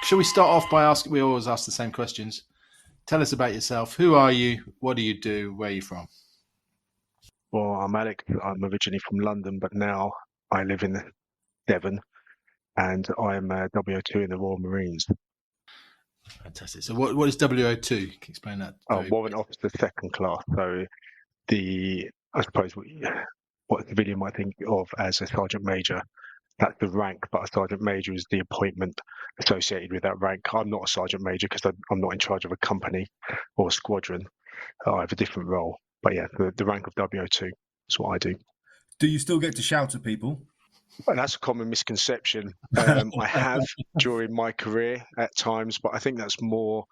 shall we start off by asking? We always ask the same questions. Tell us about yourself. Who are you? What do you do? Where are you from? Well, I'm Alex. I'm originally from London, but now I live in Devon, and I'm WO2 in the Royal Marines. Fantastic. So, what is WO2? Can you explain that? Warrant Officer Second Class. So I suppose what the video might think of as a Sergeant Major, that's the rank, but a Sergeant Major is the appointment associated with that rank. I'm not a Sergeant Major because I'm not in charge of a company or a squadron. I have a different role. But yeah, the rank of WO2 is what I do. Do you still get to shout at people? Well, that's a common misconception. I have during my career at times, but I think that's more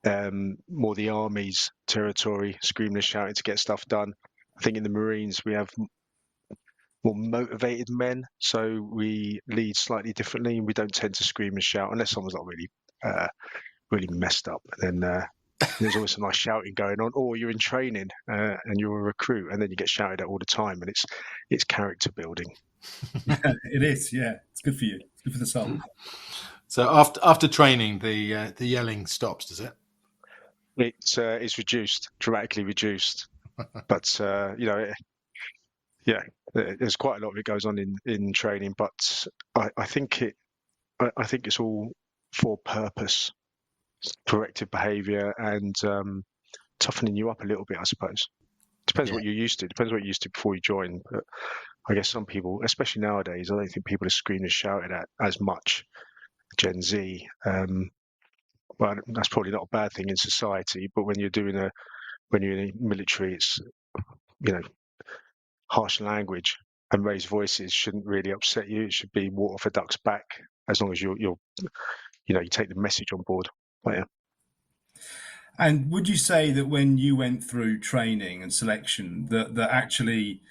the Army's territory, screaming and shouting to get stuff done. I think in the Marines we have more motivated men, so we lead slightly differently, and we don't tend to scream and shout unless someone's not really messed up. And then there's always some nice shouting going on, or you're in training and you're a recruit, and then you get shouted at all the time, and it's character building. It is, yeah. It's good for you. It's good for the soul. So after training, the yelling stops, does it? It's reduced, dramatically reduced, but there's quite a lot of it goes on in training, but I think it's all for purpose, corrective behaviour, and toughening you up a little bit, I suppose. Depends what you're used to. Depends what you're used to before you join. But I guess some people, especially nowadays, I don't think people are screamed and shouted at as much. Gen Z. Well, that's probably not a bad thing in society, but when you're in the military, it's harsh language and raised voices shouldn't really upset you. It should be water for ducks back, as long as you take the message on board. But, yeah. And would you say that when you went through training and selection, that actually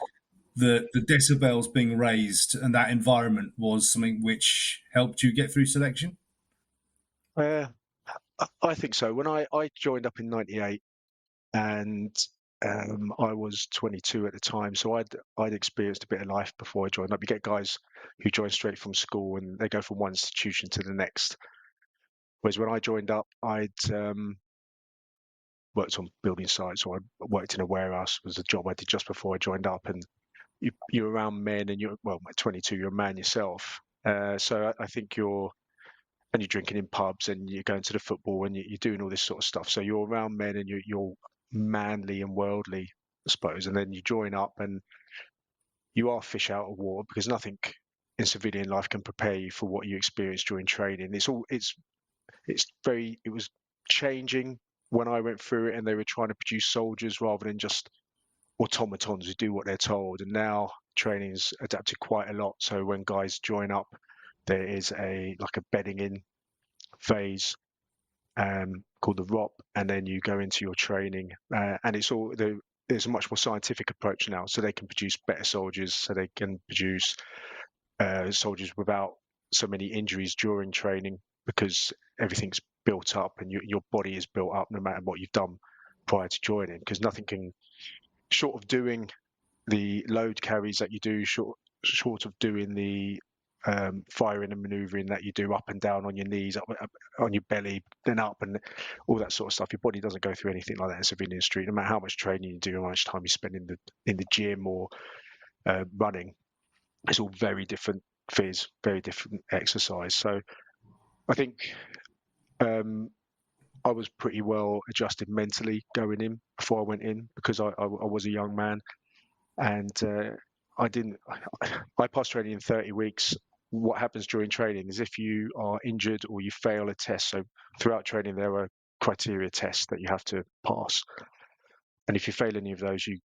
the decibels being raised and that environment was something which helped you get through selection? I think so. When I joined up in '98, and I was 22 at the time, so I'd experienced a bit of life before I joined up. You get guys who join straight from school and they go from one institution to the next. Whereas when I joined up, I'd worked on building sites, or I worked in a warehouse. Was a job I did just before I joined up, and you're around men, and at 22, you're a man yourself. So I think you're drinking in pubs, and you're going to the football, and you're doing all this sort of stuff. So you're around men, and you're manly and worldly, I suppose. And then you join up, and you are fish out of water, because nothing in civilian life can prepare you for what you experience during training. It was changing when I went through it, and they were trying to produce soldiers rather than just automatons who do what they're told. And now training's adapted quite a lot. So when guys join up, there is a bedding in phase called the ROP, and then you go into your training, and there's a much more scientific approach now, so they can produce better soldiers, so they can produce soldiers without so many injuries during training, because everything's built up, and your body is built up no matter what you've done prior to joining, because nothing can, short of doing the load carries that you do, short of doing the firing and maneuvering that you do up and down on your knees, up on your belly, then up, and all that sort of stuff. Your body doesn't go through anything like that in civilian street. No matter how much training you do, how much time you spend in the gym or running, it's all very different phys, very different exercise. So I think I was pretty well adjusted mentally going in before I went in, because I was a young man, and I passed training in 30 weeks. What happens during training is, if you are injured or you fail a test, so throughout training there are criteria tests that you have to pass, and if you fail any of those, you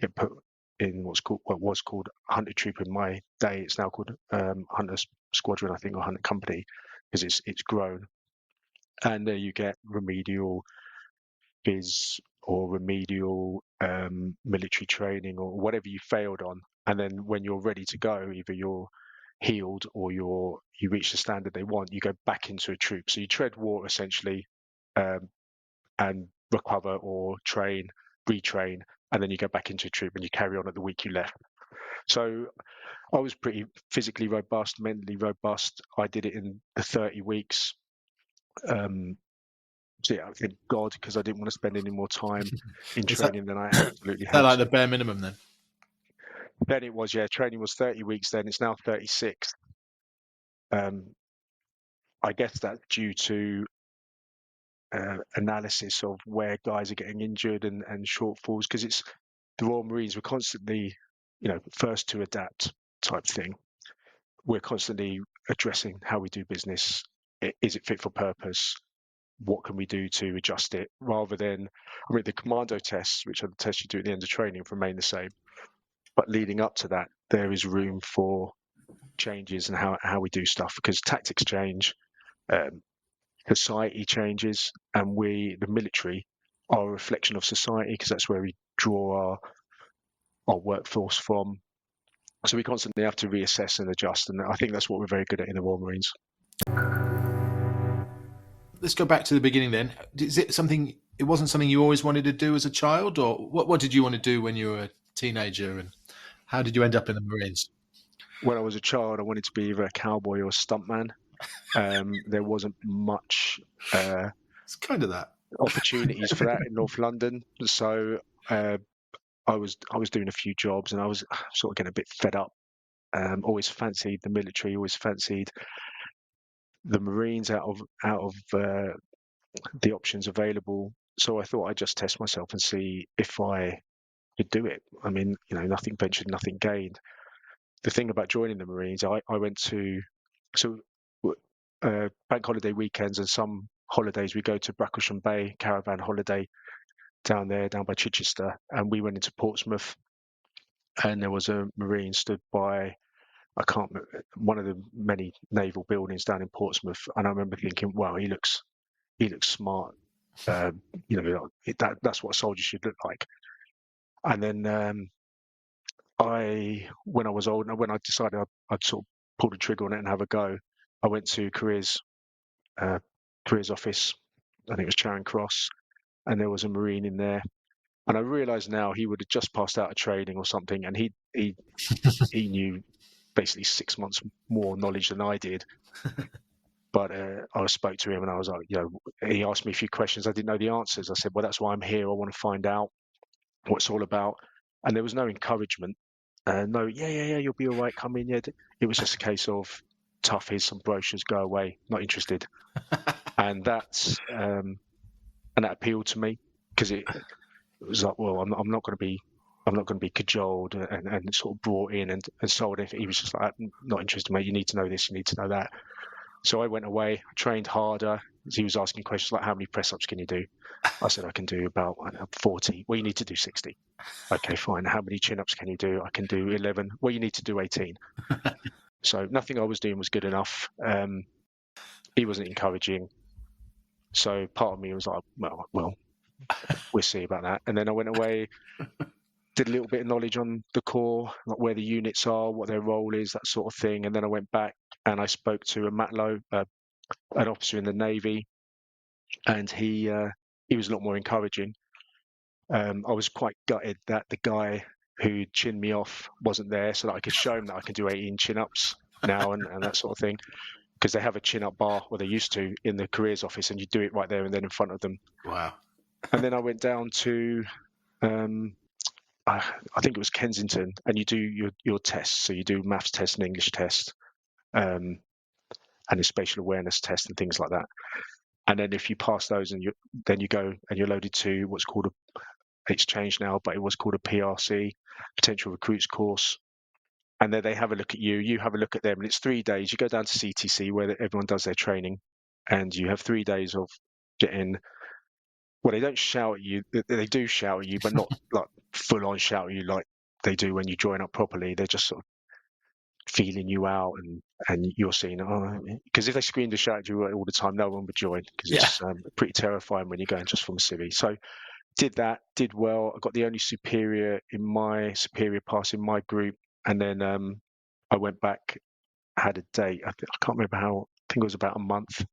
get put in what was called Hunter Troop in my day. It's now called Hunter Squadron, I think, or Hunter Company, because it's grown. And there you get remedial phys or remedial military training, or whatever you failed on. And then when you're ready to go, either you're healed or you reach the standard they want, you go back into a troop. So you tread water essentially, and recover or train, retrain, and then you go back into a troop and you carry on at the week you left. So I was pretty physically robust, mentally robust. I did it in the 30 weeks. So yeah, I thank God, because I didn't want to spend any more time in Is that, training than I absolutely is had that like to. the bare minimum then? Then it was, yeah, training was 30 weeks then. It's now 36. I guess that's due to analysis of where guys are getting injured and shortfalls, because it's the Royal Marines were constantly, first to adapt type thing. We're constantly addressing how we do business. Is it fit for purpose? What can we do to adjust it? Rather than, the Commando tests, which are the tests you do at the end of training, remain the same. But leading up to that, there is room for changes in how we do stuff, because tactics change, society changes, and the military, are a reflection of society, because that's where we draw our workforce from. So we constantly have to reassess and adjust, and I think that's what we're very good at in the Royal Marines. Let's go back to the beginning then. Is it something? It wasn't something you always wanted to do as a child, or what did you want to do when you were a teenager, and how did you end up in the Marines? When I was a child, I wanted to be either a cowboy or a stuntman. There wasn't much It's kind of that. opportunities for that in North London, so I was doing a few jobs, and I was sort of getting a bit fed up. Always fancied the military, always fancied the Marines out of the options available. So I thought I'd just test myself and see if I could do it. I mean, nothing ventured, nothing gained. The thing about joining the Marines, I went to bank holiday weekends and some holidays we go to Bracklesham Bay caravan holiday down by Chichester, and we went into Portsmouth, and there was a Marine stood by, I can't remember, one of the many naval buildings down in Portsmouth, and I remember thinking, wow, he looks smart. That's what a soldier should look like. And then when I was old, when I decided I'd sort of pull the trigger on it and have a go, I went to careers office. I think it was Charing Cross, and there was a Marine in there. And I realise now he would have just passed out of training or something, and he knew basically 6 months more knowledge than I did. But I spoke to him, and I was like, he asked me a few questions. I didn't know the answers. I said, well, that's why I'm here. I want to find out what it's all about. And there was no encouragement. No, yeah, you'll be all right. Come in. Yeah, it was just a case of tough. Here's some brochures. Go away. Not interested. And that appealed to me, because it was like, well, I'm not going to be cajoled and sort of brought in and sold. If he was just like, not interested, mate. You need to know this. You need to know that. So I went away, trained harder. He was asking questions like, how many press ups can you do? I said, I can do about 40. Well, you need to do 60. Okay, fine. How many chin ups can you do? I can do 11. Well, you need to do 18. So nothing I was doing was good enough. He wasn't encouraging. So part of me was like, well, we'll see about that. And then I went away, did a little bit of knowledge on the Corps, like where the units are, what their role is, that sort of thing. And then I went back and I spoke to a Matlow, an officer in the Navy, and he was a lot more encouraging. I was quite gutted that the guy who chinned me off wasn't there, so that I could show him that I can do 18 chin-ups now and that sort of thing. Because they have a chin-up bar, or they used to, in the careers office, and you do it right there and then in front of them. Wow. And then I went down to, I think it was Kensington, and you do your tests. So you do maths test and English test, and a spatial awareness test and things like that. And then if you pass those, then you go and you're loaded to what's called it's changed now, but it was called a PRC, Potential Recruits Course. And then they have a look at you, you have a look at them, and it's 3 days. You go down to CTC where everyone does their training, and you have 3 days of getting, well, they don't shout at you, they do shout at you, but not like full on shout at you like they do when you join up properly. They're just sort of feeling you out, and you're seeing, because if they screamed and shouted at you all the time, no one would join, because it's pretty terrifying when you're going just from a civvy. So did that, did well. I got the only superior pass in my group, and then I went back, had a date. I can't remember how. I think it was about a month,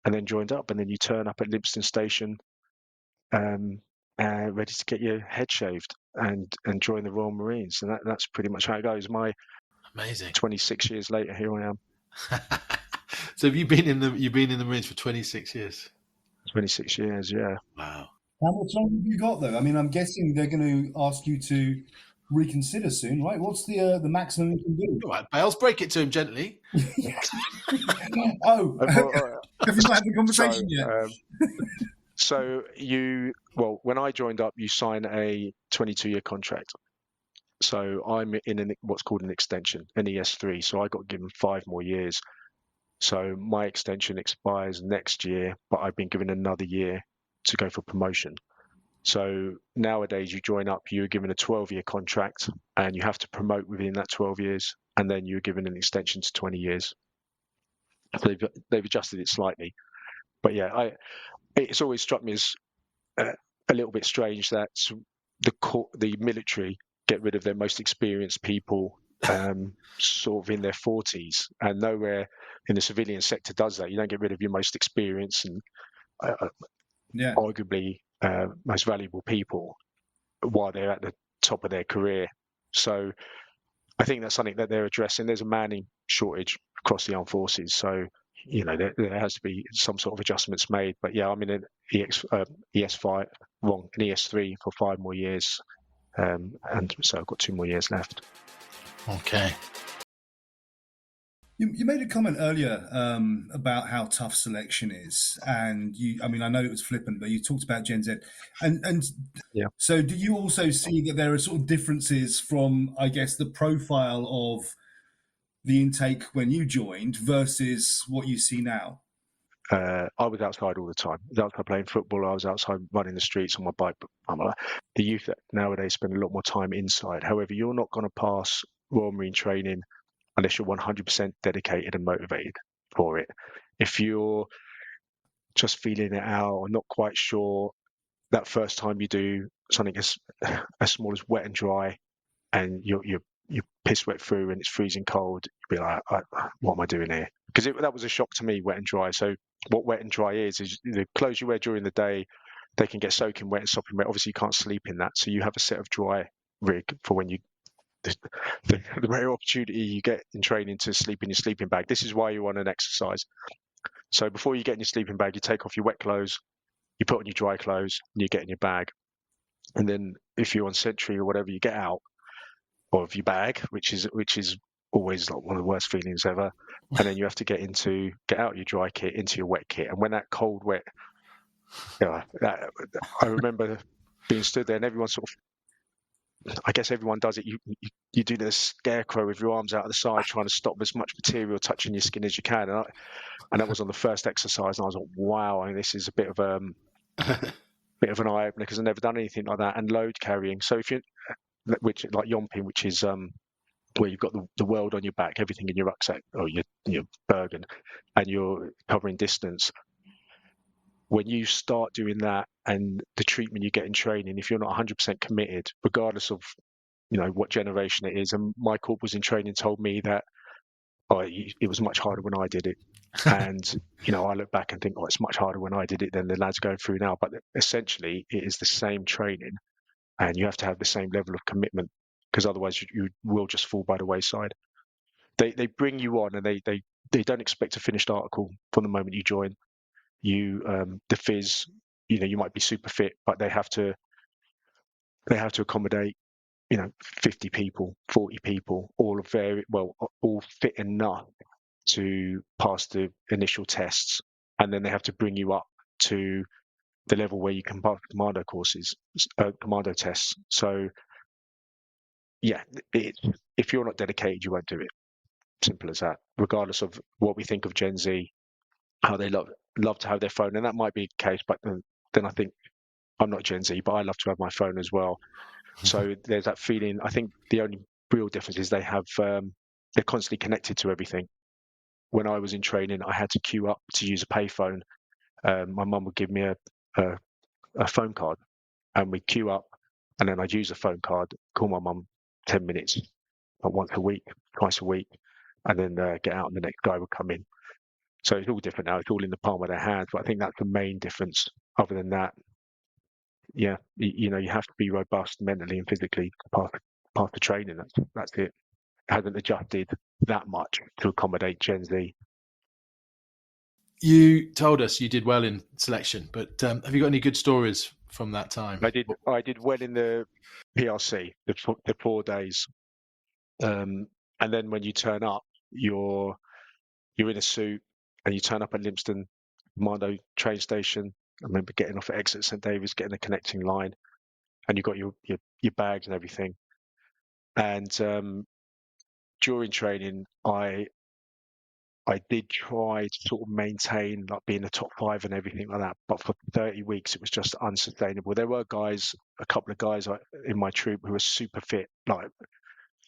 and then joined up. And then you turn up at Livingston Station, ready to get your head shaved and join the Royal Marines. And that's pretty much how it goes. Amazing. 26 years later, here I am. So have you been in the Marines for 26 years? 26 years, yeah. Wow. How much longer have you got, though? I mean, I'm guessing they're going to ask you to reconsider soon, right? What's the maximum you can do? All right, Bales, break it to him gently. Oh, have you not had the conversation so, yet? When I joined up, you sign a 22-year contract. So I'm in what's called an extension, an ES3. So I got given 5 more years. So my extension expires next year, but I've been given another year to go for promotion. So nowadays you join up, you're given a 12-year contract and you have to promote within that 12 years. And then you're given an extension to 20 years. So they've adjusted it slightly. But yeah, it's always struck me as a little bit strange that the military get rid of their most experienced people sort of in their 40s, and nowhere in the civilian sector does that. You don't get rid of your most experienced and arguably most valuable people while they're at the top of their career. So I think that's something that they're addressing. There's a manning shortage across the armed forces, so there has to be some sort of adjustments made. But yeah, I'm in an ES5, an ES3 for 5 more years, and so I've got 2 more years left. Okay. You made a comment earlier about how tough selection is, and I know it was flippant, but you talked about Gen Z, and yeah. So, do you also see that there are sort of differences from, I guess, the profile of the intake when you joined versus what you see now? I was outside all the time. I was outside playing football. I was outside running the streets on my bike. The youth nowadays spend a lot more time inside. However, you're not going to pass Royal Marine training unless you're 100% dedicated and motivated for it. If you're just feeling it out or not quite sure, that first time you do something as small as wet and dry, and you're piss wet through and it's freezing cold, you'll be like, what am I doing here? Because that was a shock to me, wet and dry. So what wet and dry is the clothes you wear during the day, they can get soaking wet and sopping wet. Obviously, you can't sleep in that. So you have a set of dry rig for when the rare opportunity you get in training to sleep in your sleeping bag. This is why you want an exercise. So before you get in your sleeping bag, you take off your wet clothes, you put on your dry clothes, and you get in your bag. And then if you're on sentry or whatever, you get out of your bag, which is always like one of the worst feelings ever. And then you have to get out your dry kit into your wet kit. And when that cold, wet, I remember being stood there and everyone sort of, I guess everyone does it. You do the scarecrow with your arms out of the side, trying to stop as much material touching your skin as you can. And that was on the first exercise, and I was like, "Wow! I mean, this is a bit of an eye opener because I've never done anything like that." And load carrying. So if you, which like yomping, which is where you've got the world on your back, everything in your rucksack or your bergen, and you're covering distance. When you start doing that and the treatment you get in training, if you're not 100% committed, regardless of what generation it is, and my corp was in training told me that it was much harder when I did it, and I look back and think, it's much harder when I did it than the lads going through now. But essentially, it is the same training, and you have to have the same level of commitment because otherwise you will just fall by the wayside. They bring you on and they don't expect a finished article from the moment you join. The phys, you might be super fit, but they have to accommodate 50 people, 40 people, all fit enough to pass the initial tests, and then they have to bring you up to the level where you can pass commando courses, commando tests. So yeah, if you're not dedicated, you won't do it. Simple as that. Regardless of what we think of Gen Z, how they love to have their phone, and that might be the case, but then I think I'm not Gen Z, but I love to have my phone as well. So there's that feeling. I think the only real difference is they're constantly connected to everything. When I was in training, I had to queue up to use a payphone. My mum would give me a phone card, and we'd queue up, and then I'd use a phone card, call my mum 10 minutes, once a week, twice a week, and then get out, and the next guy would come in. So it's all different now. It's all in the palm of their hands. But I think that's the main difference. Other than that, yeah, you have to be robust mentally and physically to pass the training. That's it. It hasn't adjusted that much to accommodate Gen Z. You told us you did well in selection, but have you got any good stories from that time? I did well in the PRC, the 4 days, and then when you turn up, you're in a suit, and you turn up at Lympstone Commando train station. I remember getting off at exit St David's, getting the connecting line, and you got your bags and everything. And during training, I did try to sort of maintain like being a top 5 and everything like that, but for 30 weeks it was just unsustainable. There were a couple of guys in my troop who were super fit, like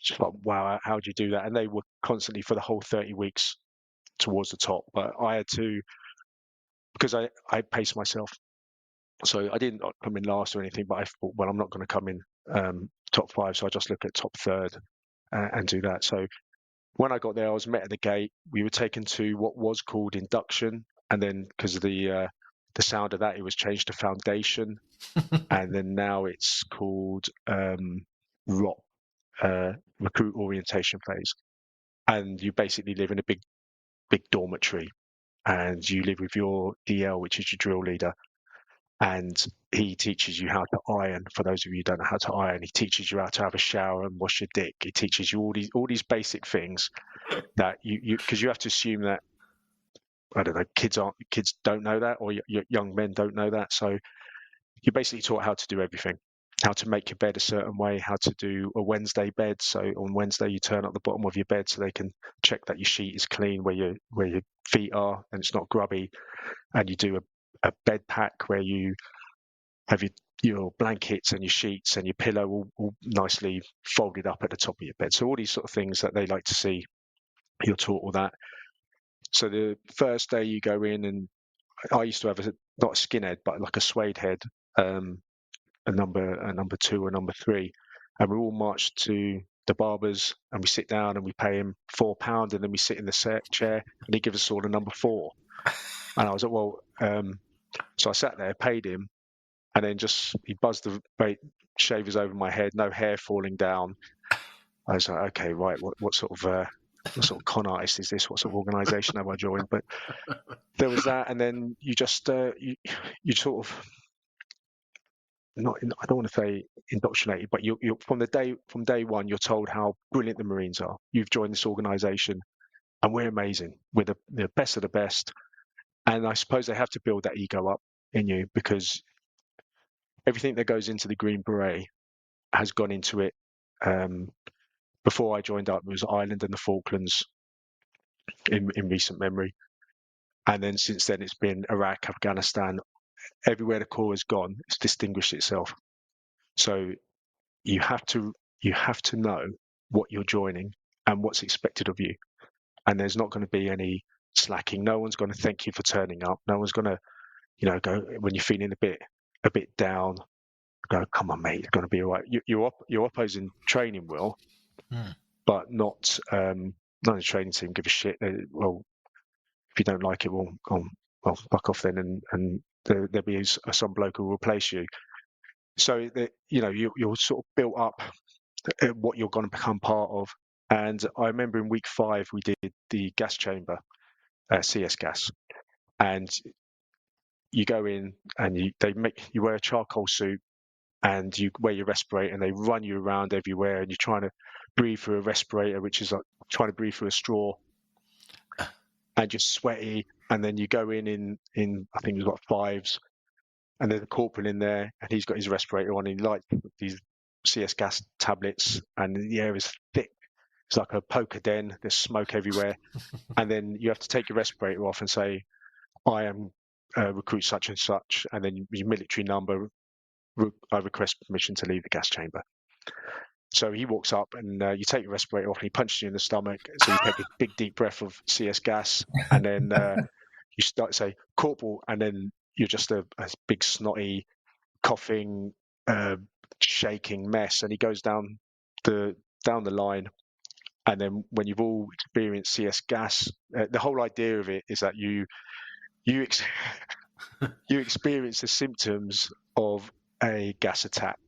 just like, wow, how do you do that? And they were constantly for the whole 30 weeks towards the top. But I had to, because I paced myself. So I didn't come in last or anything, but I thought, well, I'm not going to come in top 5, so I just look at top 3rd and do that. So when I got there, I was met at the gate. We were taken to what was called induction, and then because of the sound of that, it was changed to foundation, and then now it's called ROT, recruit orientation phase. And you basically live in a big dormitory, and you live with your DL, which is your drill leader, and he teaches you how to iron. For those of you who don't know how to iron, he teaches you how to have a shower and wash your dick. He teaches you all these basic things that you because you have to assume that, I don't know, kids don't know that, or young men don't know that. So you're basically taught how to do everything, how to make your bed a certain way, how to do a Wednesday bed. So on Wednesday you turn up the bottom of your bed so they can check that your sheet is clean where your feet are and it's not grubby, and you do a bed pack where you have your blankets and your sheets and your pillow all nicely folded up at the top of your bed. So all these sort of things that they like to see, you're taught all that. So the first day you go in, and I used to have not a skinhead, but like a suede head, a number 2 or number 3, and we all marched to the barber's, and we sit down and we pay him £4, and then we sit in the chair, and he gives us all a number 4. And I was like, well, so I sat there, paid him, and then he buzzed the shavers over my head, no hair falling down. I was like, okay, right, what sort of con artist is this? What sort of organisation have I joined? But there was that, and then you just you sort of I don't want to say indoctrinated, but you from day one, you're told how brilliant the Marines are. You've joined this organisation, and we're amazing. We're the best of the best, and I suppose they have to build that ego up in you, because everything that goes into the Green Beret has gone into it. Before I joined up, it was Ireland and the Falklands in recent memory. And then since then, it's been Iraq, Afghanistan. Everywhere the Corps has gone, it's distinguished itself. So you have to know what you're joining and what's expected of you. And there's not going to be any slacking. No one's going to thank you for turning up. No one's going to, go when you're feeling a bit down. Go, come on, mate, it's going to be all right. Your opposing training will, but not the training team give a shit. Well, if you don't like it, well, fuck off then, and there'll be some bloke who will replace you. So that you're sort of built up what you're going to become part of. And I remember in week 5 we did the gas chamber, CS gas, and you go in and they make you wear a charcoal suit, and you wear your respirator, and they run you around everywhere, and you're trying to breathe through a respirator, which is like trying to breathe through a straw, and you're sweaty. And then you go in I think it was like 5s, and there's a corporal in there, and he's got his respirator on, and he lights these CS gas tablets, and the air is thick. It's like a poker den. There's smoke everywhere. And then you have to take your respirator off and say, I am recruit such and such, and then your military number, I request permission to leave the gas chamber. So he walks up, and you take your respirator off, and he punches you in the stomach. So you take a big deep breath of CS gas, and then you start to say corporal, and then you're just a big snotty, coughing, shaking mess. And he goes down the line, and then when you've all experienced CS gas, the whole idea of it is that you experience the symptoms of a gas attack.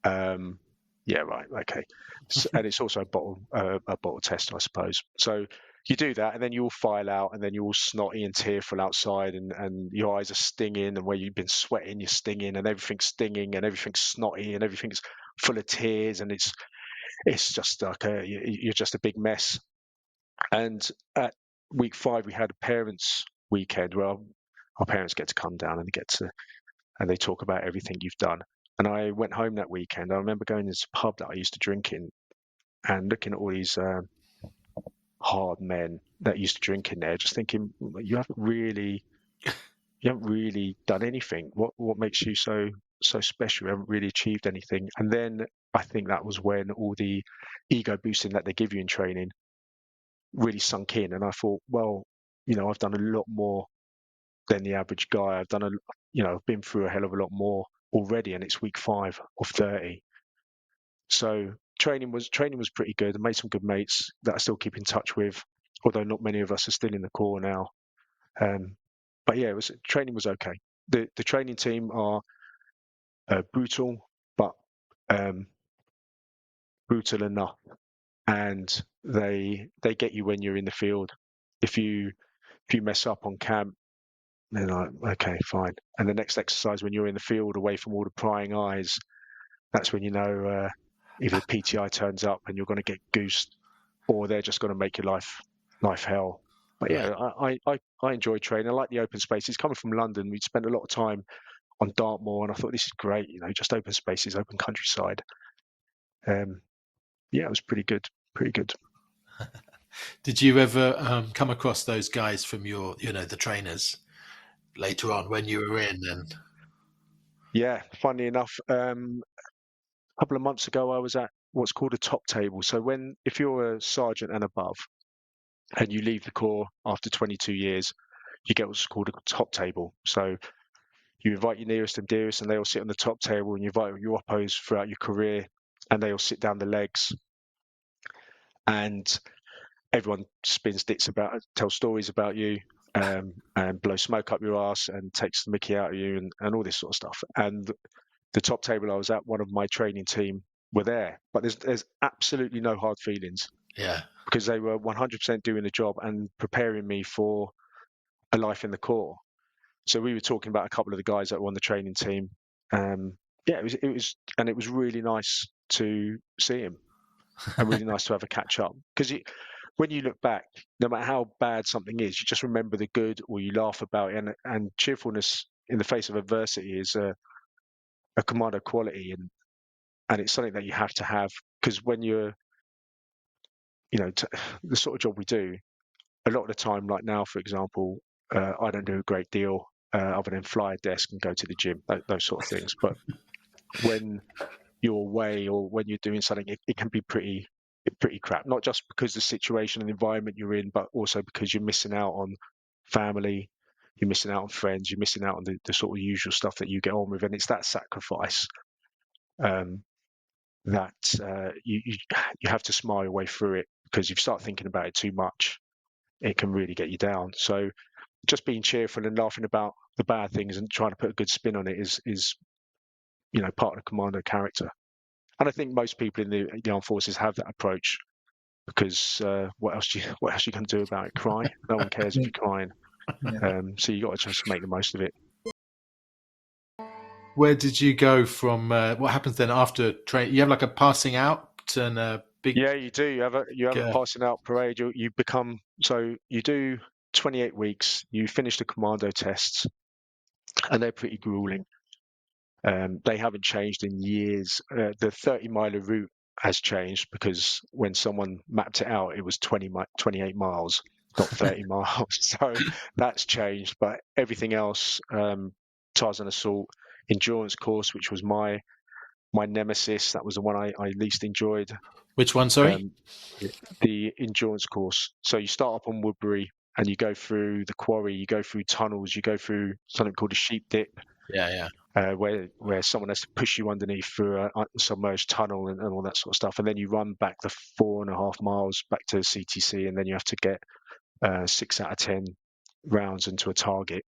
Yeah, right, okay. So, and it's also a bottle test, I suppose. So you do that, and then you all file out, and then you're all snotty and tearful outside, and your eyes are stinging, and where you've been sweating, you're stinging, and everything's stinging, and everything's snotty, and everything's full of tears, and it's just like you're just a big mess. And at week 5, we had a parents' weekend where our parents get to come down and they talk about everything you've done. And I went home that weekend. I remember going to this pub that I used to drink in and looking at all these hard men that used to drink in there, just thinking, you haven't really done anything. What makes you so special? You haven't really achieved anything. And then I think that was when all the ego boosting that they give you in training really sunk in. And I thought, well, I've done a lot more than the average guy. I've been through a hell of a lot more already, and it's week 5 of 30. So training was pretty good. I made some good mates that I still keep in touch with, although not many of us are still in the corps now. But yeah, training was okay. The training team are brutal, but brutal enough, and they get you when you're in the field. If you mess up on camp, they're like, okay, fine. And the next exercise, when you're in the field away from all the prying eyes, that's when either the PTI turns up and you're going to get goosed, or they're just going to make your life hell. But yeah, I enjoy training. I like the open spaces. Coming from London, we'd spent a lot of time on Dartmoor, and I thought, this is great, just open spaces, open countryside. Yeah, it was pretty good. Did you ever come across those guys from your, the trainers later on when you were in? And yeah, funnily enough, a couple of months ago, I was at what's called a top table. So if you're a sergeant and above, and you leave the corps after 22 years, you get what's called a top table. So you invite your nearest and dearest, and they all sit on the top table, and you invite your oppos throughout your career, and they all sit down the legs, and everyone spins dicks tells stories about you, and blow smoke up your ass, and takes the mickey out of you, and all this sort of stuff. And the top table I was at, one of my training team were there, but there's absolutely no hard feelings. Yeah. Because they were 100% doing the job and preparing me for a life in the corps. So we were talking about a couple of the guys that were on the training team. Yeah, it was really nice to see him, and really nice to have a catch up. Because when you look back, no matter how bad something is, you just remember the good, or you laugh about it. And cheerfulness in the face of adversity is a commando quality, and it's something that you have to have. Because when you're the sort of job we do, a lot of the time, like now, for example, I don't do a great deal other than fly a desk and go to the gym, those sort of things. But when you're away, or when you're doing something, it can be pretty crap. Not just because the situation and the environment you're in, but also because you're missing out on family, you're missing out on friends, you're missing out on the sort of usual stuff that you get on with. And it's that sacrifice that you have to smile your way through it, because if you start thinking about it too much, it can really get you down. So just being cheerful and laughing about the bad things and trying to put a good spin on it is part of the commando character. And I think most people in the armed forces have that approach, because what else you going to do about it? Cry? No one cares if you're crying. Yeah. So you got to just make the most of it. Where did you go from? What happens then after train? You have like a passing out and a big. Yeah, you do. You have a passing out parade. You do 28 weeks. You finish the commando tests, and they're pretty grueling. They haven't changed in years. The 30-miler route has changed, because when someone mapped it out, it was 28 miles, not 30 miles. So that's changed. But everything else, Tarzan Assault, endurance course, which was my nemesis. That was the one I least enjoyed. Which one, sorry? The endurance course. So you start up on Woodbury, and you go through the quarry, you go through tunnels, you go through something called a sheep dip. Yeah. Where someone has to push you underneath through a submerged tunnel and all that sort of stuff, and then you run back the 4.5 miles back to CTC, and then you have to get 6 out of 10 rounds into a target.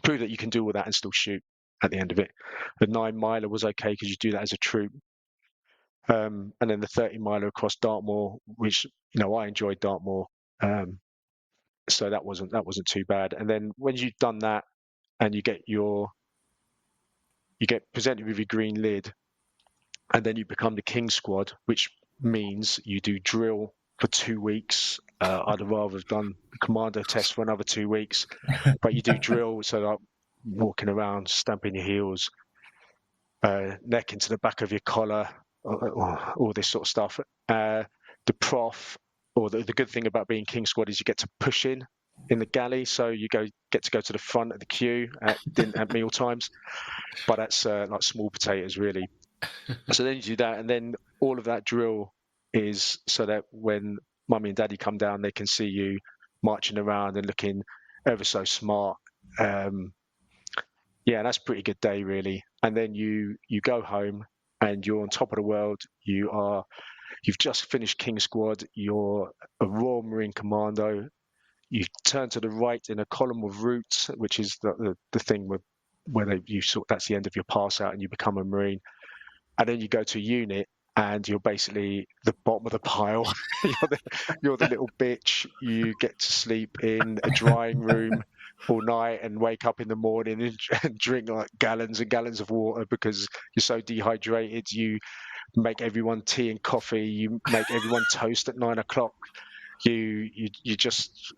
Prove that you can do all that and still shoot at the end of it. The 9-miler was okay, because you do that as a troop. And then the 30-miler across Dartmoor, which I enjoyed Dartmoor. So that wasn't too bad. And then when you've done that and you get presented with your green lid, and then you become the King Squad, which means you do drill for 2 weeks. I'd have rather have done the Commando test for another 2 weeks, but you do drill, so like walking around, stamping your heels, neck into the back of your collar, all this sort of stuff. The prof, or the good thing about being King Squad is you get to push in the galley, so you get to go to the front of the queue at meal times, but that's like small potatoes really. So then you do that, and then all of that drill is so that when mummy and daddy come down, they can see you marching around and looking ever so smart. Yeah, that's a pretty good day really. And then you go home and you're on top of the world. You've just finished King Squad. You're a Royal Marine Commando. You turn to the right in a column of routes, which is the thing where that's the end of your pass out and you become a Marine. And then you go to a unit and you're basically the bottom of the pile. you're the little bitch. You get to sleep in a drying room all night and wake up in the morning and drink like gallons and gallons of water because you're so dehydrated. You make everyone tea and coffee. You make everyone toast at 9 o'clock. You just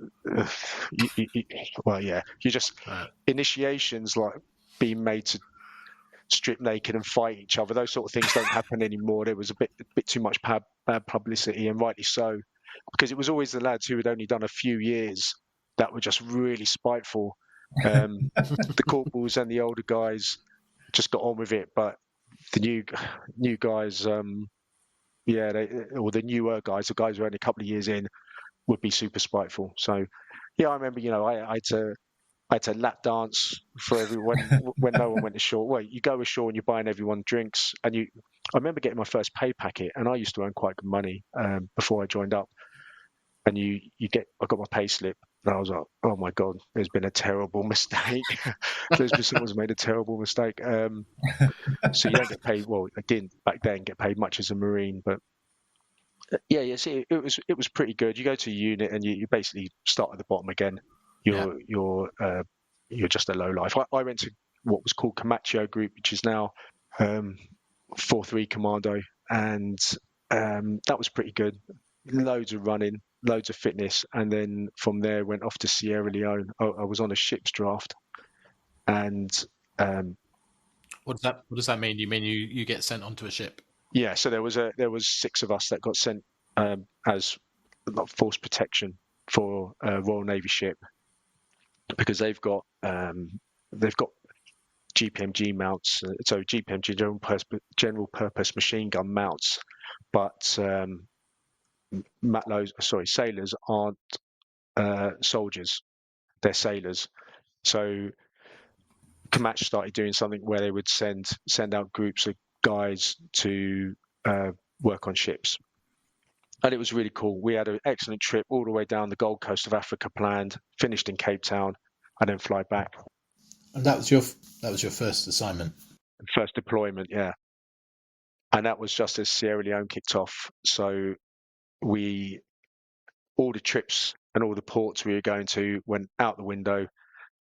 initiations like being made to strip naked and fight each other. Those sort of things don't happen anymore. There was a bit too much bad publicity, and rightly so, because it was always the lads who had only done a few years that were just really spiteful. The corporals and the older guys just got on with it, but the new guys, or the newer guys, the guys who are only a couple of years in, would be super spiteful. So, yeah, I remember, I had to lap dance for everyone when no one went ashore. Well, you go ashore and you're buying everyone drinks. And I remember getting my first pay packet, and I used to earn quite good money before I joined up. And I got my pay slip, and I was like, oh my God, there's been a terrible mistake. Someone's made a terrible mistake. So you don't get paid. Well, I didn't back then get paid much as a Marine, but see, it was pretty good. You go to a unit and you basically start at the bottom again. You're just a low life. I went to what was called Commando Group, which is now 4-3 Commando, and that was pretty good. Loads of running, loads of fitness, and then from there went off to Sierra Leone. I was on a ship's draft, and what does that mean? You mean you get sent onto a ship? Yeah, so there was 6 of us that got sent as force protection for a Royal Navy ship, because they've got GPMG mounts, so GPMG general purpose machine gun mounts, but sailors aren't soldiers, they're sailors. So Comanche started doing something where they would send out groups of guys to work on ships, and it was really cool. We had an excellent trip all the way down the Gold Coast of Africa planned, finished in Cape Town, and then fly back. And that was your first assignment, first deployment, yeah. And that was just as Sierra Leone kicked off. So all the trips and all the ports we were going to went out the window,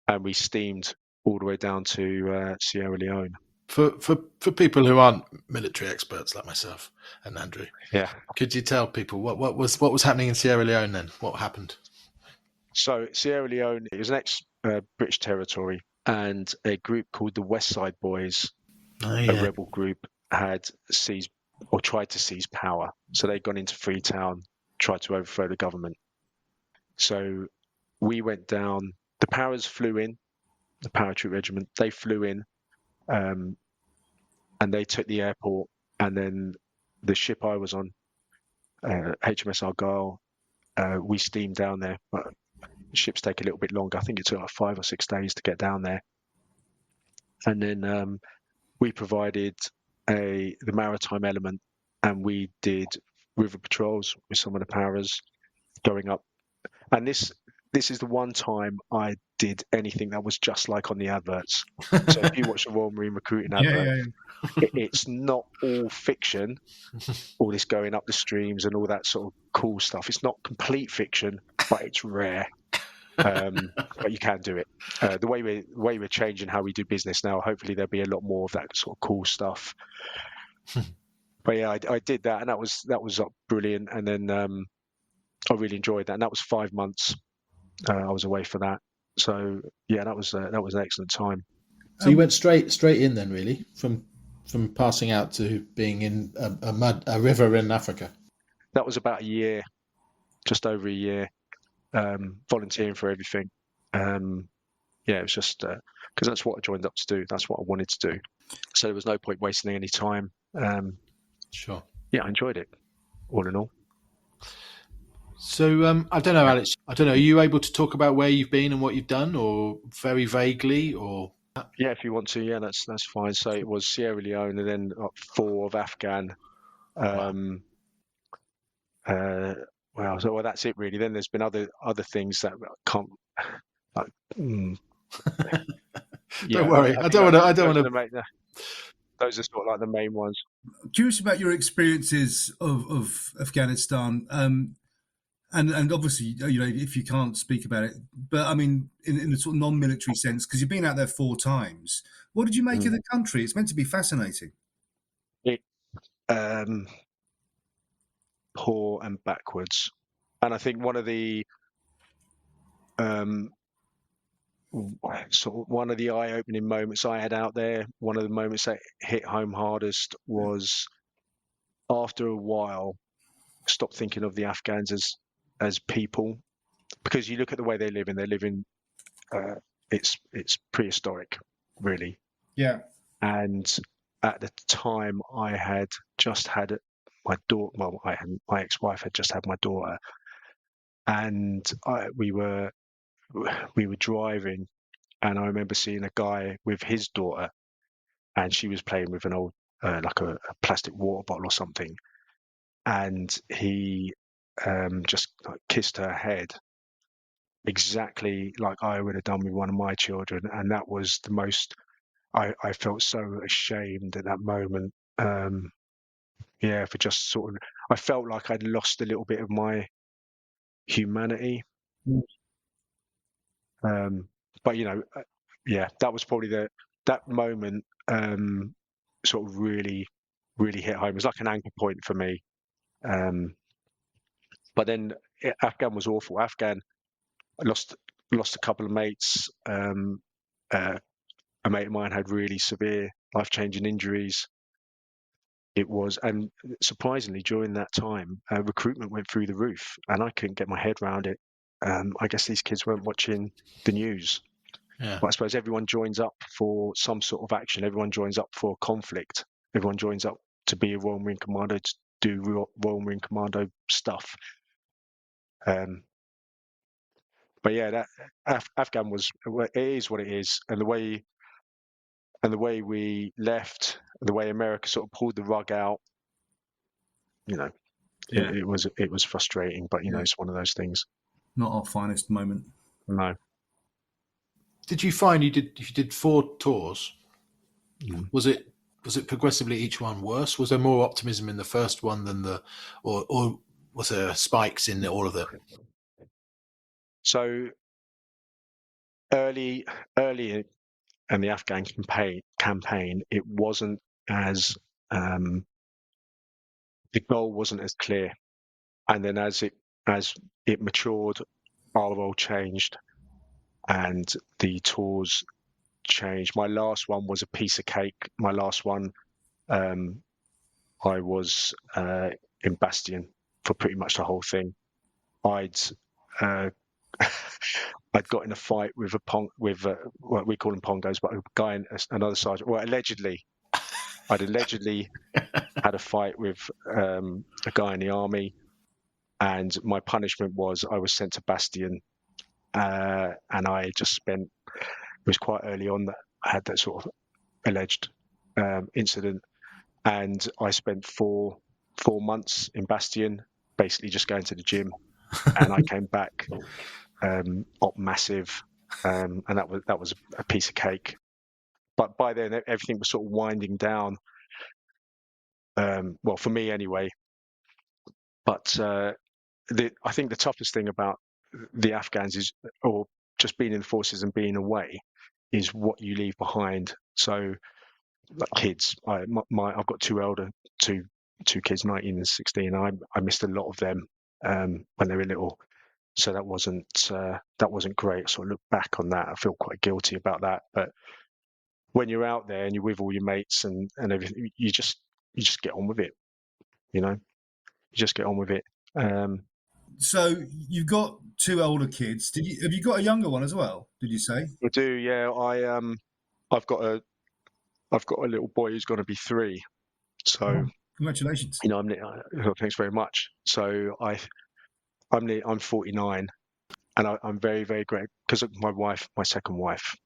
and we steamed all the way down to Sierra Leone. For people who aren't military experts like myself and Andrew, could you tell people what was happening in Sierra Leone then? What happened? So Sierra Leone is an ex-British territory, and a group called the West Side Boys, a rebel group, had seized or tried to seize power. So they'd gone into Freetown, tried to overthrow the government. So we went down. The Paras flew in, the paratroop regiment. They flew in, and they took the airport. And then the ship I was on, HMS Argyle, we steamed down there. But ships take a little bit longer. I think it took like 5 or 6 days to get down there. And then we provided the maritime element, and we did river patrols with some of the Paras going up. And this this is the one time I did anything that was just like on the adverts. So if you watch the Royal Marine recruiting advert, it's not all fiction, all this going up the streams and all that sort of cool stuff. It's not complete fiction, but it's rare. But you can do it. The way we're changing how we do business now, hopefully there'll be a lot more of that sort of cool stuff. But yeah, I did that, and that was brilliant. And then I really enjoyed that, and that was 5 months. I was away for that. So yeah, that was an excellent time. So you went straight in then, really, from passing out to being in a river in Africa. That was about a year, just over a year, volunteering for everything. Yeah, it was just because that's what I joined up to do. That's what I wanted to do. So there was no point wasting any time. Sure. Yeah, I enjoyed it, all in all. So I don't know, Alex. I don't know. Are you able to talk about where you've been and what you've done, or very vaguely, or? Yeah, if you want to. Yeah, that's fine. So it was Sierra Leone, and then 4 of Afghan. Well, that's it really. Then there's been other things that I can't. Don't worry. I don't want to. Those are sort of like the main ones. I'm curious about your experiences of Afghanistan, and obviously, you know, if you can't speak about it, but I mean, in a sort of non-military sense, because you've been out there 4 times. What did you make of the country? It's meant to be fascinating. Poor and backwards, and I think one of the one of the eye-opening moments I had out there, one of the moments that hit home hardest was after a while, stop thinking of the Afghans as people, because you look at the way they live, and they're living, it's prehistoric, really. Yeah. And at the time, I had just had my daughter. Well, my ex-wife had just had my daughter, and we were driving, and I remember seeing a guy with his daughter, and she was playing with an old like a plastic water bottle or something, and he just kissed her head exactly like I would have done with one of my children, and that was the most. I felt so ashamed at that moment. Yeah, for just sort of, I felt like I'd lost a little bit of my humanity. But you know, yeah, that was probably that moment sort of really hit home. It was like an anchor point for me. But then Afghan was awful. Afghan, I lost a couple of mates. A mate of mine had really severe life-changing injuries. It was, and surprisingly, during that time, recruitment went through the roof, and I couldn't get my head around it. I guess these kids weren't watching the news. Yeah. But I suppose everyone joins up for some sort of action. Everyone joins up for conflict. Everyone joins up to be a Royal Marine Commando, to do Royal Marine Commando stuff. But yeah, that Afghan was, it is what it is, and the way we left, the way America sort of pulled the rug out, you know, Yeah. it was frustrating, but you know, it's one of those things. Not our finest moment. No. Did you find you did 4 tours? Was it progressively each one worse? Was there more optimism in the first one than or was there spikes in all of them? So early in the Afghan campaign, it wasn't as the goal wasn't as clear, and then as it matured, our role changed, and the tours changed. My last one was a piece of cake. My last one, I was in Bastion for pretty much the whole thing. I'd got in a fight with what we call them pongos, but a guy in another sergeant. Well, I'd allegedly had a fight with a guy in the army, and my punishment was I was sent to Bastion, and I just spent. It was quite early on that I had that sort of alleged incident, and I spent 4 months in Bastion, basically just going to the gym, and I came back op massive, and that was a piece of cake. But by then, everything was sort of winding down. Well, for me anyway. But I think the toughest thing about the Afghans is, or just being in the forces and being away, is what you leave behind. So, like kids, I've got two kids, 19 and 16. I missed a lot of them when they were little. So that wasn't great. So I look back on that, I feel quite guilty about that. But when you're out there and you're with all your mates and everything, you just get on with it. You just get on with it. So you've got two older kids. Have you got a younger one as well? Did you say? I do, yeah. I've got a little boy who's going to be 3. So congratulations. Thanks very much. So I'm 49, and I'm very, very grateful because my second wife,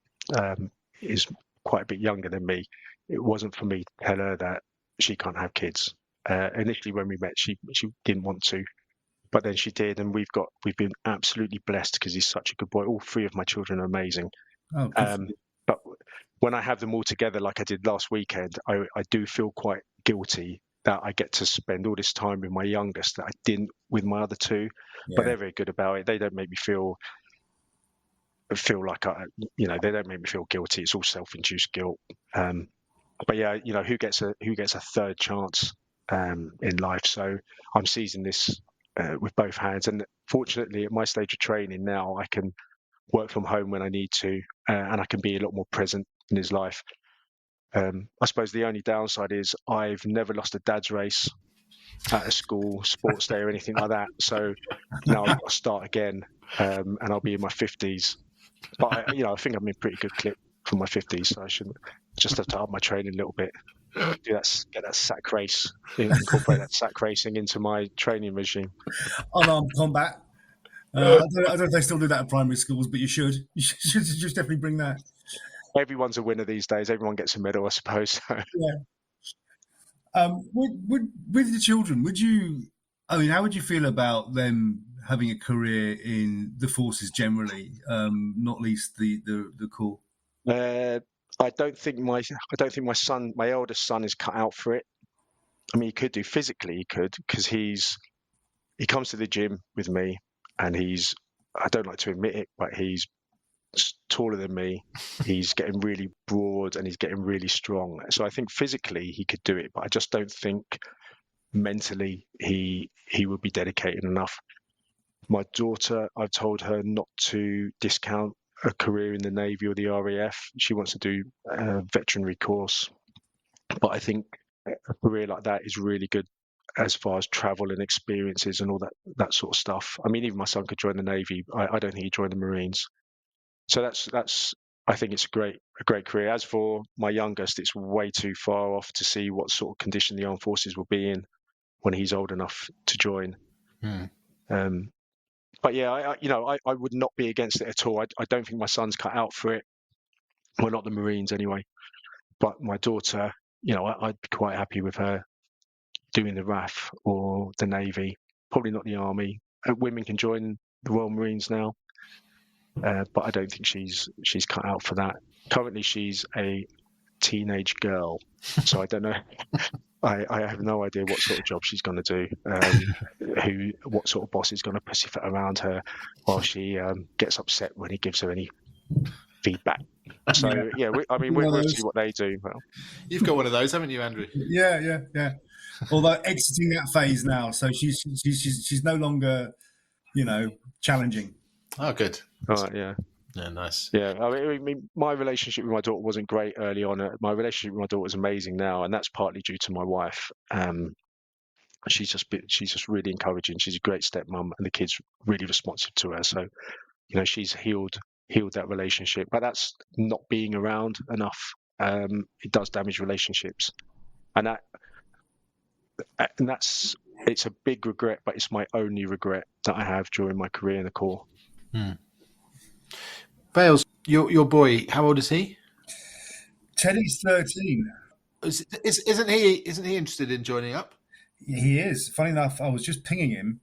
is quite a bit younger than me. It wasn't for me to tell her that she can't have kids. Initially, when we met, she didn't want to, but then she did, and we've been absolutely blessed because he's such a good boy. All 3 of my children are amazing. Oh, but when I have them all together, like I did last weekend, I do feel quite guilty that I get to spend all this time with my youngest that I didn't with my other 2. Yeah. But they're very good about it. They don't make me feel like they don't make me feel guilty. It's all self-induced guilt. But yeah, who gets a third chance in life? So I'm seizing this with both hands. And fortunately, at my stage of training now, I can work from home when I need to, and I can be a lot more present in his life. I suppose the only downside is I've never lost a dad's race at a school, sports day or anything like that. So now I've got to start again, and I'll be in my 50s. But I think I'm in pretty good clip for my 50s, so I shouldn't just have to up my training a little bit. Get that sack race, incorporate that sack racing into my training regime. Unarmed combat. I don't know if they still do that at primary schools, but you should. You should just definitely bring that. Everyone's a winner these days. Everyone gets a medal, I suppose. Yeah. With the children, how would you feel about them having a career in the forces generally, not least the Corps? I don't think my eldest son is cut out for it. I mean, he could do physically, he could, because he comes to the gym with me, and I don't like to admit it, but he's taller than me. He's getting really broad and he's getting really strong. So I think physically he could do it, but I just don't think mentally he would be dedicated enough. My daughter, I've told her not to discount a career in the Navy or the RAF. She wants to do a veterinary course, but I think a career like that is really good as far as travel and experiences and all that sort of stuff. I mean, even my son could join the Navy. I don't think he'd join the Marines. So that's I think it's a great career. As for my youngest, it's way too far off to see what sort of condition the armed forces will be in when he's old enough to join. But yeah, I would not be against it at all. I don't think my son's cut out for it. Well, not the Marines anyway. But my daughter, I'd be quite happy with her doing the RAF or the Navy. Probably not the Army. Women can join the Royal Marines now, but I don't think she's cut out for that. Currently, she's a teenage girl, so I don't know. I have no idea what sort of job she's going to do, what sort of boss is going to pussyfoot around her while she gets upset when he gives her any feedback. So we'll see what they do. Well, you've got one of those, haven't you, Andrew? Yeah. Although exiting that phase now, so she's no longer, challenging. Oh, good. Yeah. Yeah, nice. Yeah, I mean, my relationship with my daughter wasn't great early on. My relationship with my daughter is amazing now, and that's partly due to my wife. She's just really encouraging. She's a great stepmom, and the kids really responsive to her. So, she's healed that relationship. But that's not being around enough. It does damage relationships, and it's a big regret, but it's my only regret that I have during my career in the Corps. Bales, your boy, how old is he? Teddy's 13. Isn't he interested in joining up? He is. Funny enough, I was just pinging him,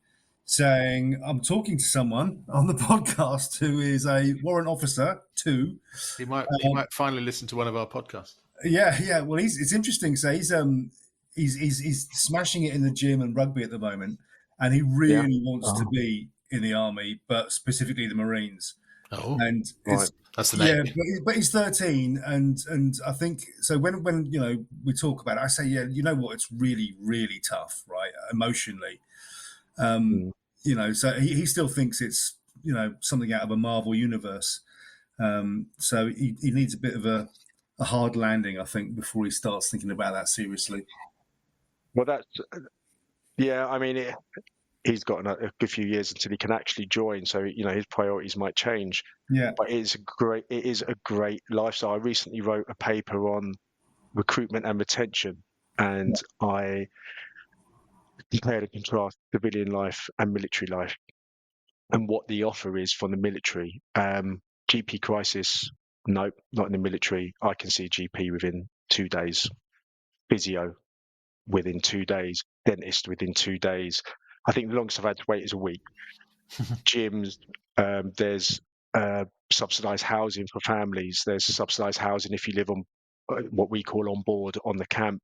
saying, I'm talking to someone on the podcast who is a warrant officer too. He might finally listen to one of our podcasts. Yeah. Well, it's interesting. So he's smashing it in the gym and rugby at the moment, and he really wants to be in the army, but specifically the Marines. Oh, And right. That's the name. Yeah, but he's 13, and I think so. When we talk about it, I say, yeah, you know what? It's really, really tough, right? Emotionally, So he still thinks it's something out of a Marvel universe. So he needs a bit of a hard landing, I think, before he starts thinking about that seriously. Well, I mean, he's got a good few years until he can actually join, so his priorities might change. Yeah, but it is a great lifestyle. I recently wrote a paper on recruitment and retention, and I compared and contrast civilian life and military life, and what the offer is from the military. GP crisis, nope, not in the military. I can see GP within 2 days, physio within 2 days, dentist within 2 days. I think the longest I've had to wait is a week. Gyms, there's subsidised housing for families. There's subsidised housing if you live on what we call on board on the camp.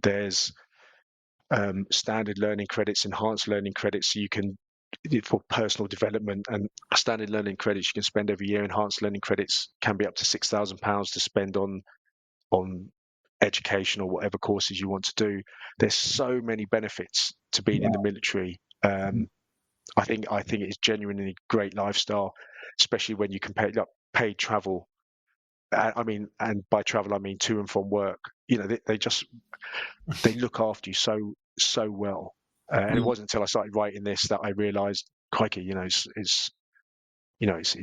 There's standard learning credits, enhanced learning credits, so you can for personal development, and standard learning credits you can spend every year. Enhanced learning credits can be up to £6,000 to spend on education or whatever courses you want to do. There's so many benefits to being in the military. I think it's genuinely a great lifestyle, especially when you compare paid travel. I mean, and by travel I mean to and from work. They look after you so well. And it wasn't until I started writing this that I realised, crikey, it's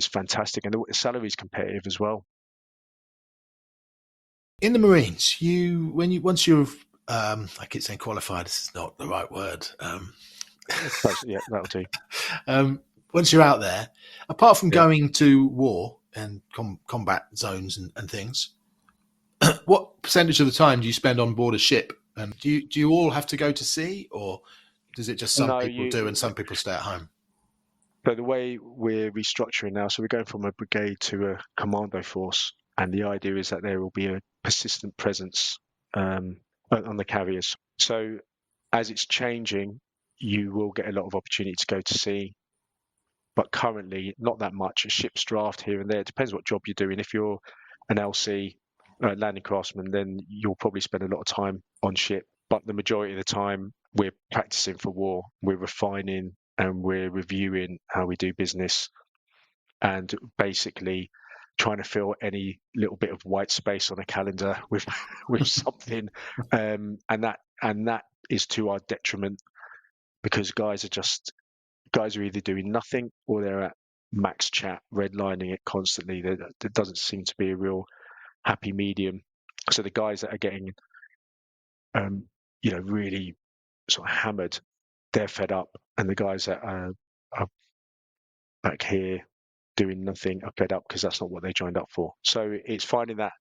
fantastic, and the salary is competitive as well. In the Marines, once you're I keep saying qualified. This is not the right word. Yeah, that'll do. Once you're out there, apart from going to war and combat zones and things, what percentage of the time do you spend on board a ship? And do you all have to go to sea, or does it just some people do and some people stay at home? So the way we're restructuring now, so we're going from a brigade to a commando force, and the idea is that there will be a persistent presence on the carriers. So as it's changing, you will get a lot of opportunity to go to sea, but currently not that much. A ship's draft here and there. It depends what job you're doing. If you're an LC, landing craftsman, then you'll probably spend a lot of time on ship. But the majority of the time, we're practicing for war. We're refining and we're reviewing how we do business, and basically trying to fill any little bit of white space on a calendar with something, and that is to our detriment, because guys are either doing nothing or they're at max chat, redlining it constantly. There doesn't seem to be a real happy medium. So the guys that are getting really sort of hammered, they're fed up, and the guys that are back here doing nothing are fed up because that's not what they joined up for. So it's finding that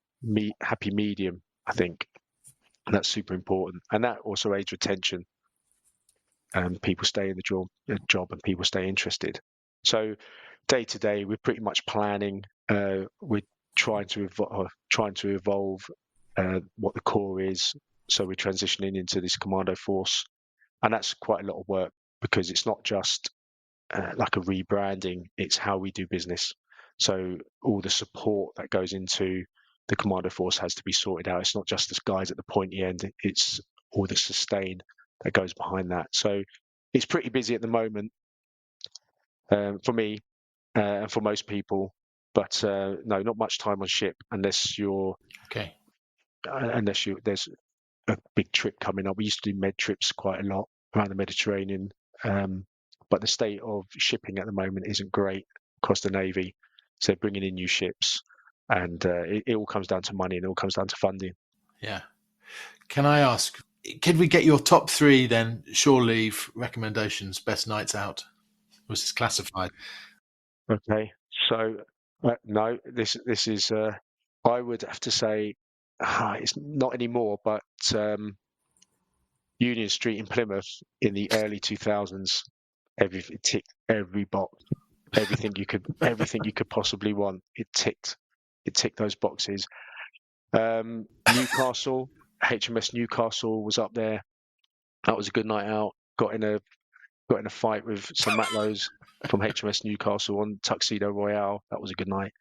happy medium, I think, and that's super important. And that also aids retention. People stay in the job and people stay interested. So day to day, we're pretty much planning. We're trying to evolve what the core is. So we're transitioning into this commando force, and that's quite a lot of work, because it's not just like a rebranding, it's how we do business. So all the support that goes into the commando force has to be sorted out. It's not just the guys at the pointy end, it's all the sustain that goes behind that. So it's pretty busy at the moment, for me and for most people, but no, not much time on ship unless there's a big trip coming up. We used to do med trips quite a lot around the Mediterranean, but the state of shipping at the moment isn't great across the Navy. So bringing in new ships, and it all comes down to money, and it all comes down to funding. Yeah. Can I ask, could we get your top 3 then shore leave recommendations, best nights out? Was this classified? Okay, so no, this is I would have to say it's not anymore, but Union Street in Plymouth in the early 2000s It ticked every box, everything you could possibly want. It ticked those boxes. Newcastle, HMS Newcastle was up there. That was a good night out. Got in a fight with some Matlows from HMS Newcastle on Tuxedo Royale. That was a good night.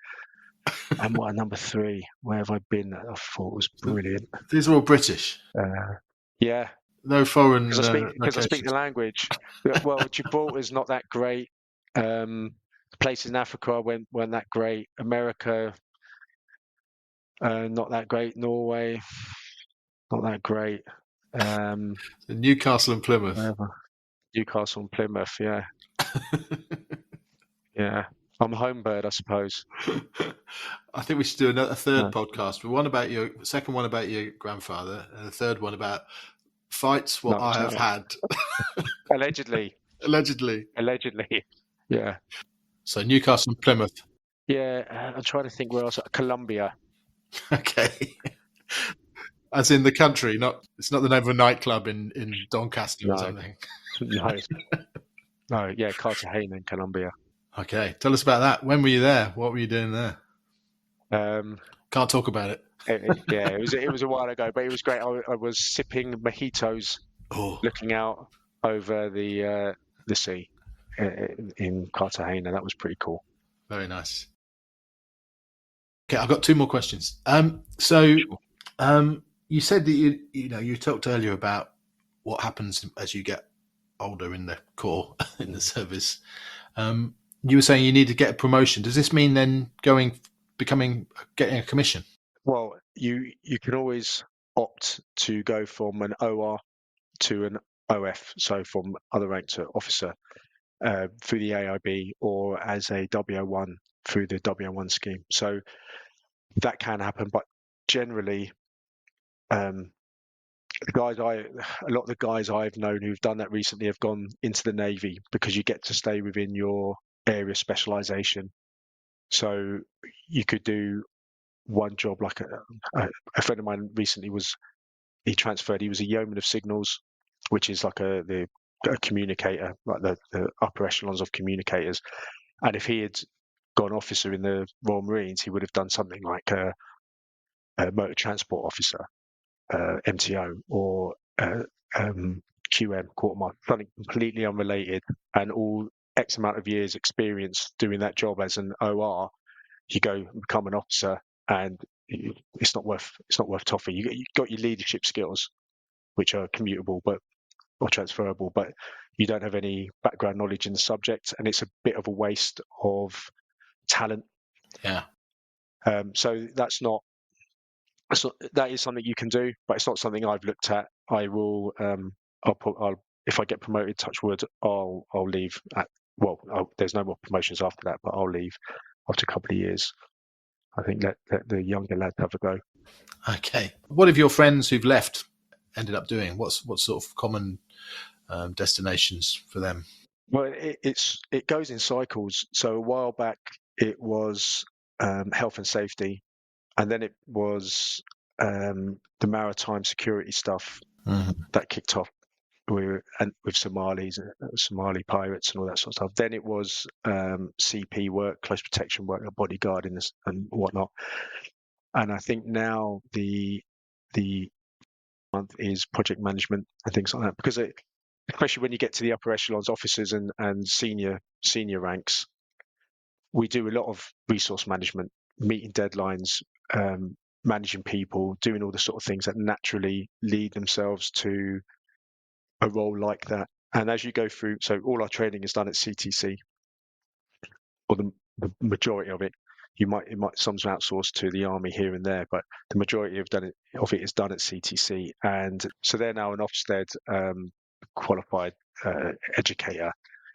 And number 3? Where have I been? That I thought was brilliant. These are all British. Yeah. No foreign. Because I speak the language. Well, Gibraltar's not that great. Places in Africa weren't that great. America, not that great. Norway, not that great. Newcastle and Plymouth. Newcastle and Plymouth, yeah. Yeah. I'm a home bird, I suppose. I think we should do a third podcast. Second one about your grandfather, and the third one about fights I have had. Allegedly. Yeah. So Newcastle and Plymouth. Yeah, I'm trying to think where else. Colombia. Okay. As in the country, it's not the name of a nightclub in Doncaster or something. No, yeah, Cartagena in Colombia. Okay, tell us about that. When were you there? What were you doing there? Can't talk about it. It was a while ago, but it was great. I was sipping mojitos, looking out over the sea in Cartagena. That was pretty cool. Very nice. Okay, I've got 2 more questions. You said that you talked earlier about what happens as you get older in the corps, in the service. You were saying you need to get a promotion. Does this mean then getting a commission? Well, you can always opt to go from an OR to an OF, so from other rank to officer, through the AIB, or as a WO1 through the WO1 scheme. So that can happen, but generally, a lot of the guys I've known who've done that recently have gone into the Navy, because you get to stay within your area specialization. So you could do one job, like a friend of mine recently he transferred. He was a yeoman of signals, which is like a communicator, like the upper echelons of communicators. And if he had gone officer in the Royal Marines, he would have done something like a motor transport officer, MTO, or QM, quartermaster, something completely unrelated, and all X amount of years experience doing that job as an OR. You go and become an officer, and it's not worth toffee. You got your leadership skills, which are commutable or transferable, but you don't have any background knowledge in the subject, and it's a bit of a waste of talent. Yeah. So that is something you can do, but it's not something I've looked at. I will. If I get promoted, touch wood, I'll leave. There's no more promotions after that, but I'll leave after a couple of years. I think let the younger lads have a go. Okay. What have your friends who've left ended up doing? What sort of common destinations for them? Well, it goes in cycles. So a while back it was health and safety, and then it was the maritime security stuff that kicked off. With Somalis, Somali pirates, and all that sort of stuff. Then it was CP work, close protection work, bodyguarding and whatnot. And I think now the month is project management and things like that, because especially when you get to the upper echelons, officers and senior ranks, we do a lot of resource management, meeting deadlines, managing people, doing all the sort of things that naturally lead themselves to a role like that. And as you go through, so all our training is done at CTC, or the majority of it. Some's outsourced to the army here and there, but the majority of it is done at CTC. And so they're now an Ofsted qualified educator,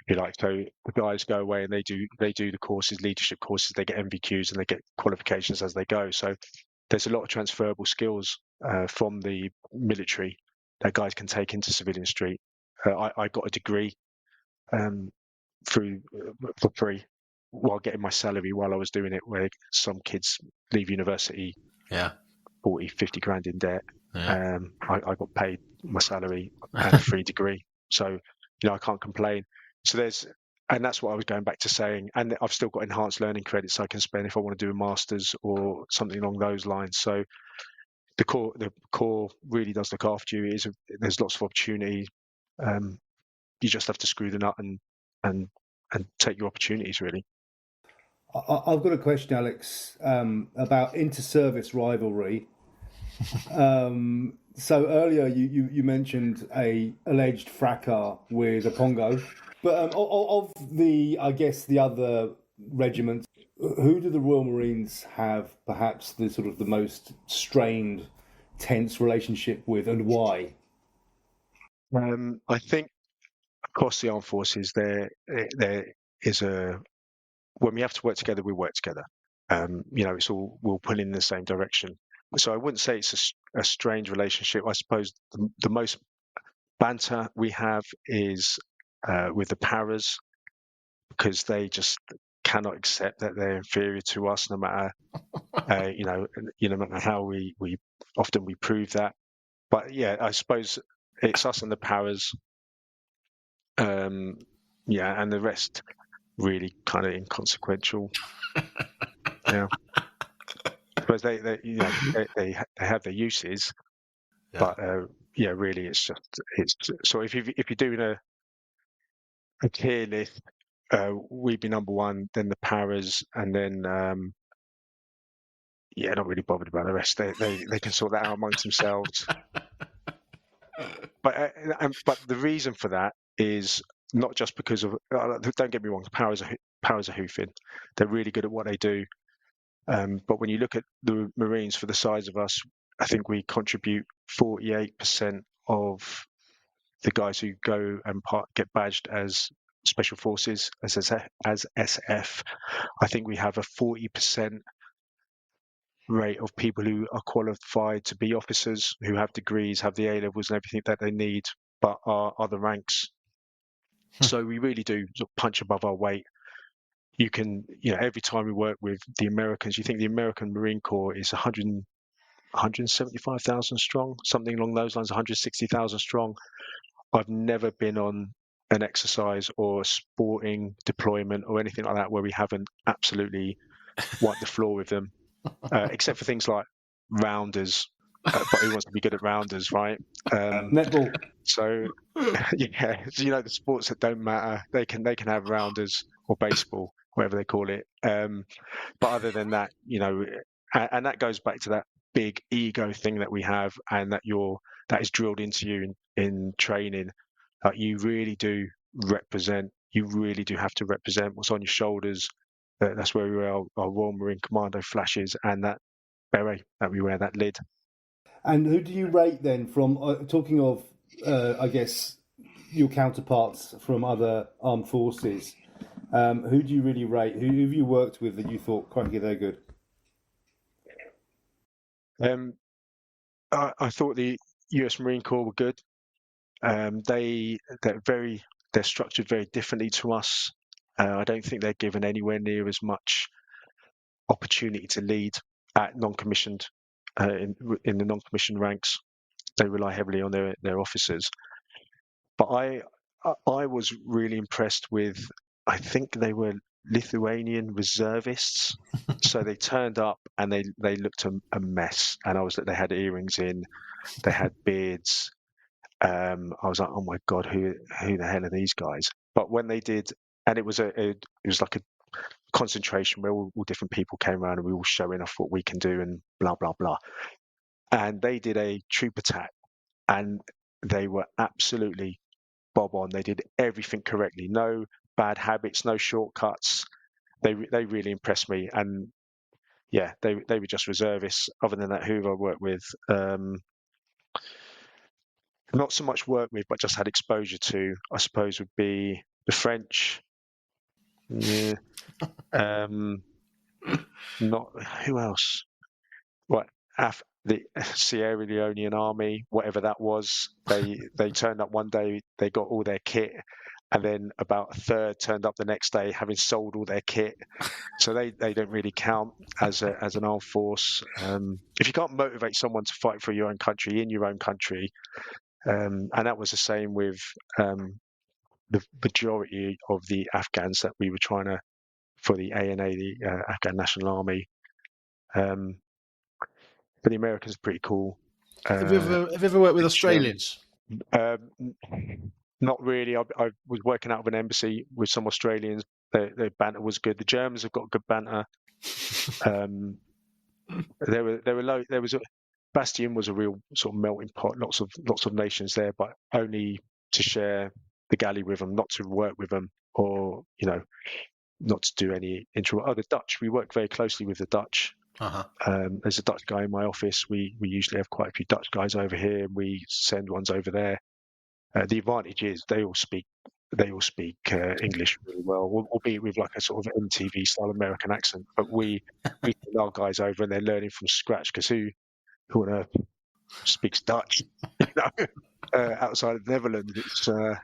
if you like. So the guys go away and they do the courses, leadership courses. They get MVQs and they get qualifications as they go. So there's a lot of transferable skills from the military that guys can take into civilian street. I got a degree for free while getting my salary while I was doing it, where some kids leave university 40, 50 grand in debt. I got paid my salary and a free degree. So, I can't complain. So and that's what I was going back to saying. And I've still got enhanced learning credits I can spend if I want to do a master's or something along those lines. So the Corps really does look after you. There's lots of opportunity. You just have to screw the nut and take your opportunities, really. I've got a question, Alex, about inter-service rivalry. So earlier you mentioned a alleged fracas with a Pongo, but of the, I guess, the other regiments, who do the Royal Marines have perhaps the sort of the most strained, tense relationship with, and why? I think across the armed forces there is when we have to work together, we work together. It's all we'll pull in the same direction. So I wouldn't say it's a strange relationship. I suppose the most banter we have is with the paras, because they just cannot accept that they're inferior to us, no matter no matter how we often we prove that. But yeah, I suppose it's us and the paras. And the rest really kind of inconsequential. Yeah. Because they have their uses, but really it's so if you're doing a tier list, we'd be number one, then the paras, and then not really bothered about the rest. They can sort that out amongst themselves. But the reason for that is not just because of don't get me wrong, paras are hoofing. They're really good at what they do. But when you look at the Marines for the size of us, I think we contribute 48% of the guys who go and get badged as Special Forces, as SF. I think we have a 40% rate of people who are qualified to be officers, who have degrees, have the A levels and everything that they need, but are other ranks. So we really do punch above our weight. You can, every time we work with the Americans, you think the American Marine Corps is 175,000 strong, something along those lines, 160,000 strong. I've never been on an exercise or a sporting deployment or anything like that where we haven't absolutely wiped the floor with them, except for things like rounders. But who wants to be good at rounders, right? Netball. So the sports that don't matter, they can have rounders or baseball, whatever they call it. But other than that, and that goes back to that big ego thing that we have, and that is drilled into you in training. You really do represent. You really do have to represent what's on your shoulders. That's where we wear our Royal Marine Commando flashes and that beret that we wear, that lid. And who do you rate then from, talking of, I guess, your counterparts from other armed forces, who do you really rate? Who have you worked with that you thought, crikey, they're good? I thought the US Marine Corps were good. They're structured very differently to us. I don't think they're given anywhere near as much opportunity to lead at non-commissioned in the non-commissioned ranks. They rely heavily on their officers. But I was really impressed with, I think they were Lithuanian reservists. So they turned up and they looked a mess. And they had earrings in, they had beards. I was like, oh my God, who the hell are these guys? But when they did, and it was like a concentration where all different people came around and we were all showing off what we can do and blah, blah, blah. And they did a troop attack and they were absolutely bob on. They did everything correctly. No bad habits, no shortcuts. They really impressed me. And yeah, they were just reservists. Other than that, who have I worked with? Not so much work with, but just had exposure to, I suppose, would be the French. Yeah. Not who else? What? The Sierra Leonean army, whatever that was. They turned up one day, they got all their kit, and then about a third turned up the next day, having sold all their kit. So they don't really count as an armed force. If you can't motivate someone to fight for your own country in your own country, and that was the same with the majority of the Afghans that we were trying to, for the ANA, the Afghan National Army. But the Americans are pretty cool. Have you ever worked with Australians? Not really. I was working out of an embassy with some Australians. Their banter was good. The Germans have got good banter. Bastion was a real sort of melting pot. Lots of nations there, but only to share the galley with them, not to work with them, or not to do any intro. The Dutch. We work very closely with the Dutch. There's a Dutch guy in my office. We usually have quite a few Dutch guys over here. We send ones over there. The advantage is they all speak English really well, albeit with like a sort of MTV style American accent. But we send our guys over and they're learning from scratch, because who on earth speaks Dutch outside of the Netherlands? It's but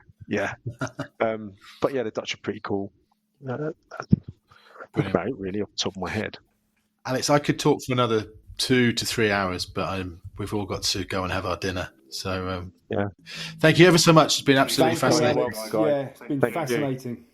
yeah, the Dutch are pretty cool. About it really off the top of my head. Alex, I could talk for another 2 to 3 hours, but we've all got to go and have our dinner. So thank you ever so much. It's been absolutely fascinating. Yeah, it's been fascinating.